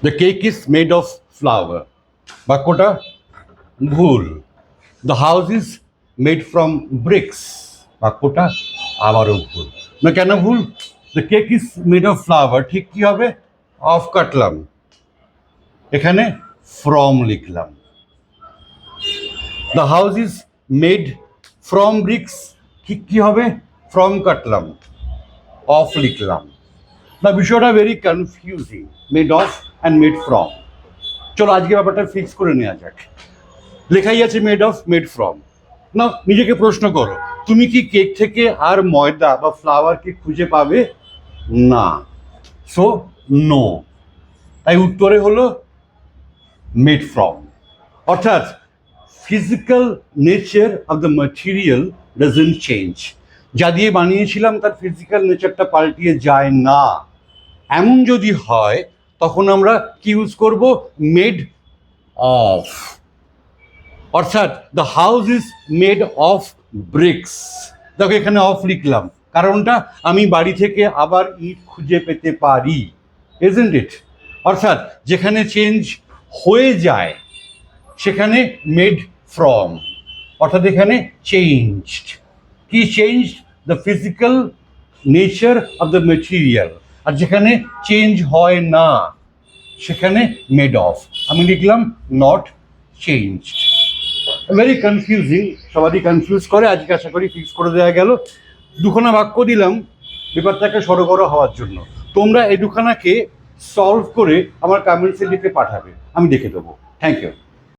The cake is made of flour, বাক্যটা ভুল। The house is made from bricks, বাক্যটা আবারও ভুল। না কেন ভুল? The cake is made of flour ঠিক কী হবে? অফ কাটলাম, এখানে ফ্রম লিখলাম। The house is made from bricks ঠিক কী হবে? ফ্রম কাটলাম, অফ লিখলাম। না বিষয়টা very confusing, made of and made from. চলো আজকে ব্যাপারটা ফিক্স করে নেওয়া যাক। লেখাই আছে মেড অফ, মেড ফ্রম। না নিজেকে প্রশ্ন করো, তুমি কি কেক থেকে আর ময়দা বা ফ্লাওয়ার কি খুঁজে পাবে? না, সো নো। তাই উত্তরে হলো মেড ফ্রম। অর্থাৎ physical nature of the material doesn't change. যা দিয়ে বানিয়েছিলাম তার ফিজিক্যাল নেচারটা পাল্টিয়ে যায় না। এমন যদি হয় তখন আমরা কি ইউজ করব? Made of. অর্থাৎ the house is made of bricks. দেখো এখানে অফ লিখলাম, কারণটা আমি বাড়ি থেকে আবার ইট খুঁজে পেতে পারি, ইজন্ট ইট? অর্থাৎ যেখানে চেঞ্জ হয়ে যায় সেখানে মেড ফ্রম, অর্থাৎ এখানে চেঞ্জড। কি changed? The physical nature of the material. আর যেখানে চেঞ্জ হয় না সেখানে মেড অফ। আমি লিখলাম নট চেঞ্জড। ভেরি কনফিউজিং, সবারই কনফিউজ করে। আজকে আশা করি ফিক্স করে দেওয়া গেল। দুখানা বাক্য দিলাম ব্যাপারটাকে সড়গড় হওয়ার জন্য। তোমরা এই দুখানাকে সলভ করে আমার কমেন্টসে লিখে পাঠাবে, আমি দেখে দেবো। Thank you.